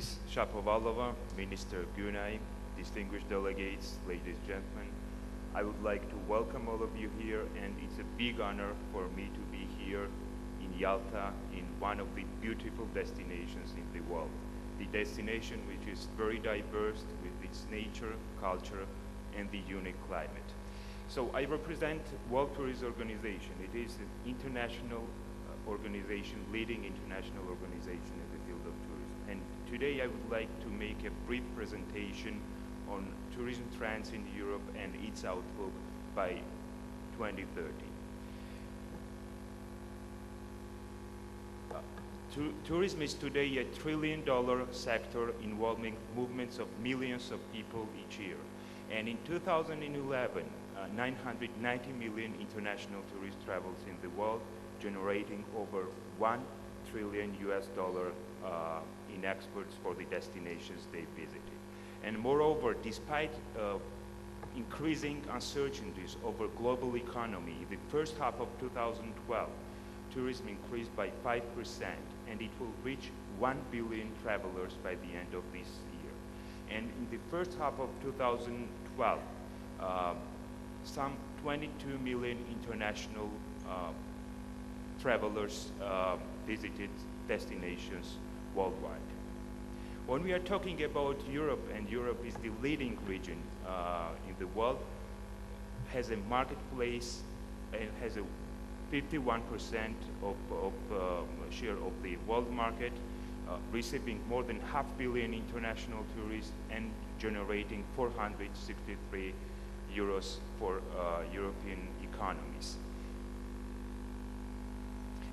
Ms. Shapovalova, Minister Gunay, distinguished delegates, ladies and gentlemen, I would like to welcome all of you here, and it's a big honor for me to be here in Yalta, in one of the beautiful destinations in the world. The destination which is very diverse with its nature, culture, and the unique climate. So I represent World Tourism Organization. It is an international organization, leading international organization in the field of tourism. And today I would like to make a brief presentation on tourism trends in Europe and its outlook by 2030. Tourism is today a $1 trillion sector involving movements of millions of people each year. And in 2011, 990 million international tourist travels in the world, generating over $1 trillion in exports for the destinations they visited. And moreover, despite increasing uncertainties over global economy, in the first half of 2012, tourism increased by 5%, and it will reach 1 billion travelers by the end of this year. And in the first half of 2012, some 22 million international travelers visited destinations worldwide. When we are talking about Europe, and Europe is the leading region in the world, has a marketplace and has a 51% of share of the world market, receiving more than 500 million international tourists and generating 463 euros for European economies.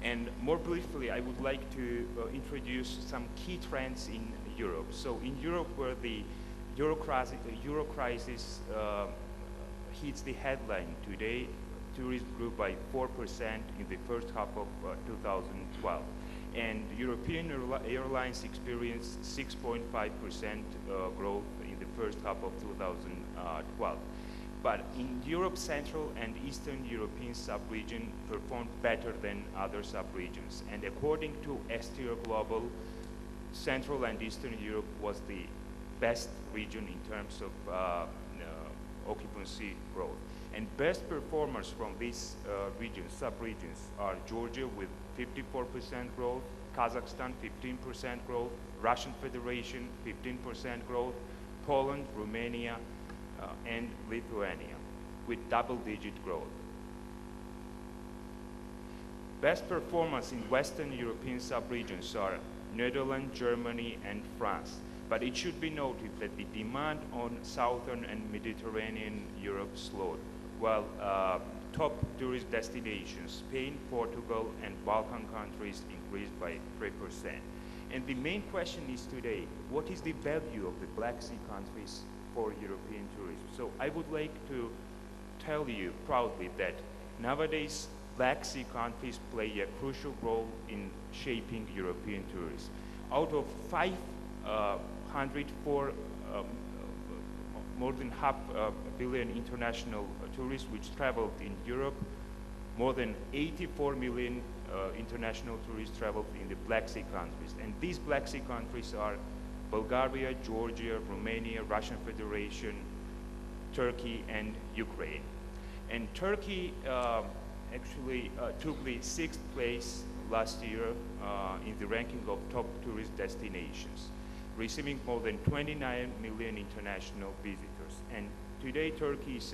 And more briefly, I would like to introduce some key trends in Europe. So in Europe, where the Euro crisis hits the headline today, tourism grew by 4% in the first half of 2012. And European airlines experienced 6.5% growth in the first half of 2012. But in Europe, Central and Eastern European sub-region performed better than other sub-regions. And according to STR Global, Central and Eastern Europe was the best region in terms of occupancy growth. And best performers from these regions, sub-regions, are Georgia with 54% growth, Kazakhstan 15% growth, Russian Federation 15% growth, Poland, Romania, and Lithuania with double-digit growth. Best performance in Western European sub-regions are Netherlands, Germany, and France. But it should be noted that the demand on Southern and Mediterranean Europe slowed, while top tourist destinations, Spain, Portugal, and Balkan countries increased by 3%. And the main question is today, what is the value of the Black Sea countries for European tourism? So I would like to tell you proudly that nowadays Black Sea countries play a crucial role in shaping European tourism. Out of 504 more than 500 million international tourists which traveled in Europe, more than 84 million international tourists traveled in the Black Sea countries. And these Black Sea countries are Bulgaria, Georgia, Romania, Russian Federation, Turkey, and Ukraine. And Turkey actually took the 6th place last year in the ranking of top tourist destinations, receiving more than 29 million international visitors. And today Turkey is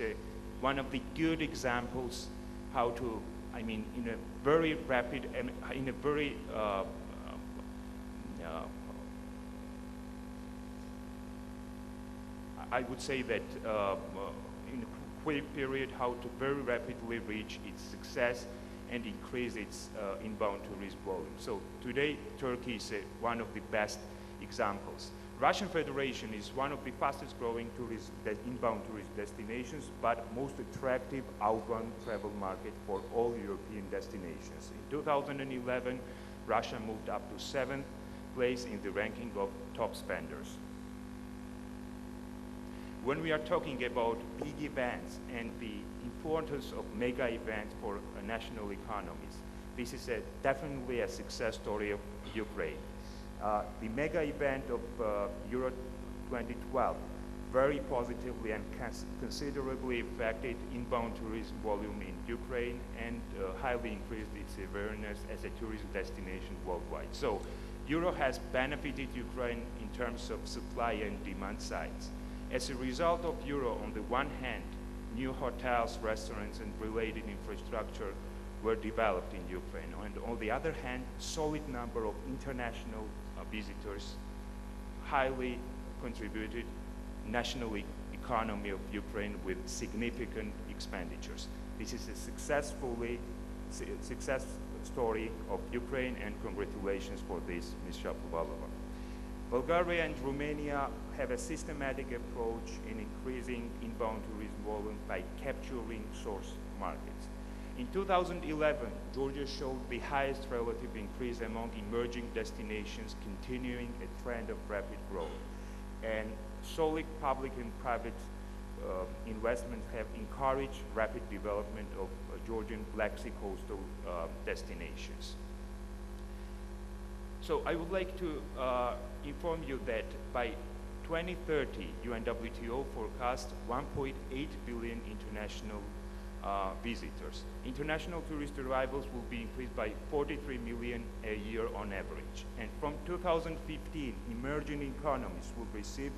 one of the good examples how to, I mean, in a very rapid and in a very I would say that in a quick period, how to very rapidly reach its success and increase its inbound tourist volume. So today, Turkey is one of the best examples. Russian Federation is one of the fastest growing inbound tourist destinations, but most attractive outbound travel market for all European destinations. In 2011, Russia moved up to 7th place in the ranking of top spenders. When we are talking about big events and the importance of mega events for national economies, this is definitely a success story of Ukraine. The mega event of Euro 2012 very positively and considerably affected inbound tourism volume in Ukraine and highly increased its awareness as a tourism destination worldwide. So Euro has benefited Ukraine in terms of supply and demand sides. As a result of Euro, on the one hand, new hotels, restaurants, and related infrastructure were developed in Ukraine. And on the other hand, solid number of international visitors highly contributed national economy of Ukraine with significant expenditures. This is a success story of Ukraine, and congratulations for this, Ms. Shapovalova. Bulgaria and Romania have a systematic approach in increasing inbound tourism volume by capturing source markets. In 2011, Georgia showed the highest relative increase among emerging destinations, continuing a trend of rapid growth. And solid public and private investments have encouraged rapid development of Georgian Black Sea coastal destinations. So I would like to inform you that by 2030, UNWTO forecast 1.8 billion international visitors. International tourist arrivals will be increased by 43 million a year on average. And from 2015, emerging economies will receive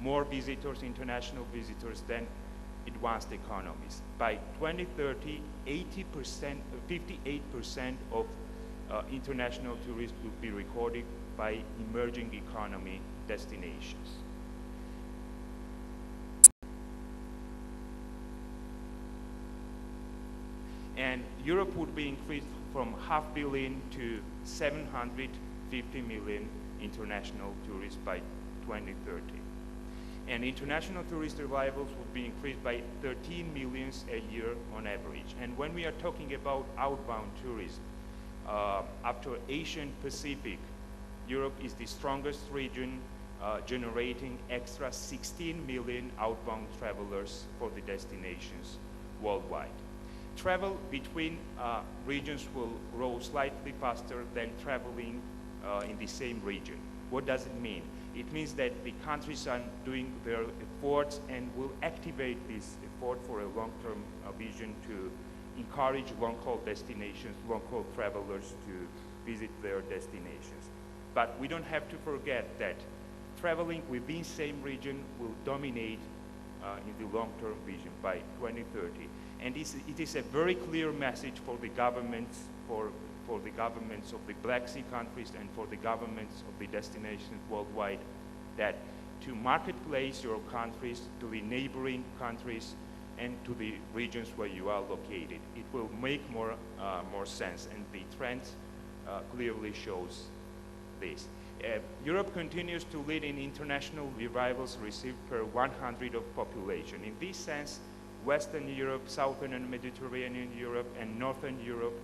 more visitors, international visitors, than advanced economies. By 2030, 58% of international tourists will be recorded by emerging economy destinations. And Europe would be increased from 500 million to 750 million international tourists by 2030. And international tourist arrivals would be increased by 13 million a year on average. And when we are talking about outbound tourism, after Asian Pacific, Europe is the strongest region, generating extra 16 million outbound travelers for the destinations worldwide. Travel between regions will grow slightly faster than traveling in the same region. What does it mean? It means that the countries are doing their efforts and will activate this effort for a long-term vision to encourage long-haul destinations, long-haul travelers to visit their destinations. But we don't have to forget that traveling within same region will dominate in the long-term vision by 2030. And it is a very clear message for the governments, for the governments of the Black Sea countries and for the governments of the destinations worldwide, that to marketplace your countries to the neighboring countries and to the regions where you are located. It will make more sense, and the trend clearly shows this. Europe continues to lead in international arrivals received per 100 of population. In this sense, Western Europe, Southern and Mediterranean Europe, and Northern Europe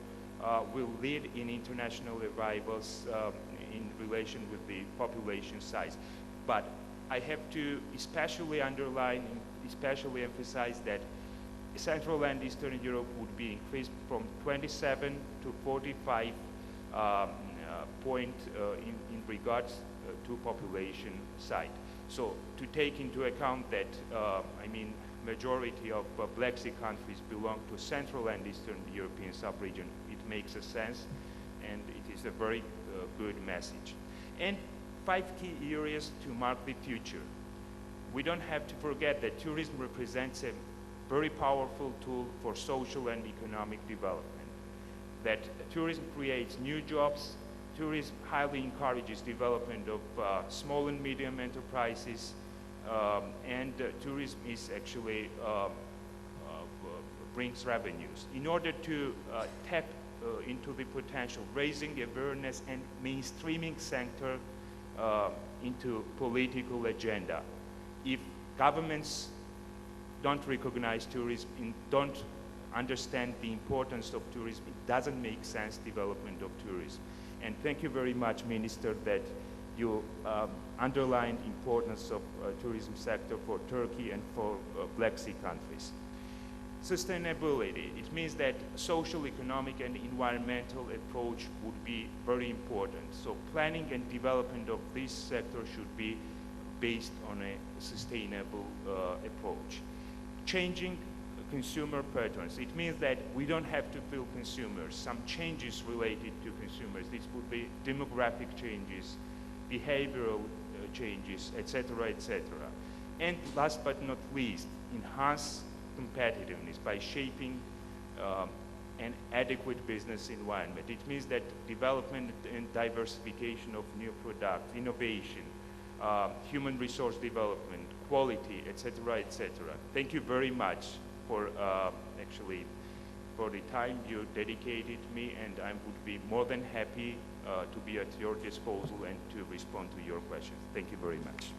will lead in international arrivals in relation with the population size. But I have to especially underline, especially emphasize that Central and Eastern Europe would be increased from 27 to 45 point in regards to population side. So to take into account that, majority of Black Sea countries belong to Central and Eastern European sub-region, it makes a sense, and it is a very good message. And 5 key areas to mark the future. We don't have to forget that tourism represents a very powerful tool for social and economic development, that tourism creates new jobs, tourism highly encourages development of small and medium enterprises, and tourism is actually brings revenues. In order to tap into the potential, raising awareness and mainstreaming sector into political agenda. If governments don't recognize tourism and don't understand the importance of tourism, it doesn't make sense development of tourism. And thank you very much, Minister, that you underlined importance of tourism sector for Turkey and for Black Sea countries. Sustainability, it means that social, economic, and environmental approach would be very important. So planning and development of this sector should be based on a sustainable approach. Changing consumer patterns, it means that we don't have to fill consumers. Some changes related to consumers, this would be demographic changes, behavioral changes, etc., etc. And last but not least, enhance competitiveness by shaping an adequate business environment. It means that development and diversification of new products, innovation, human resource development, quality, etc., etc. Thank you very much for actually for the time you dedicated me, and I would be more than happy to be at your disposal and to respond to your questions. Thank you very much.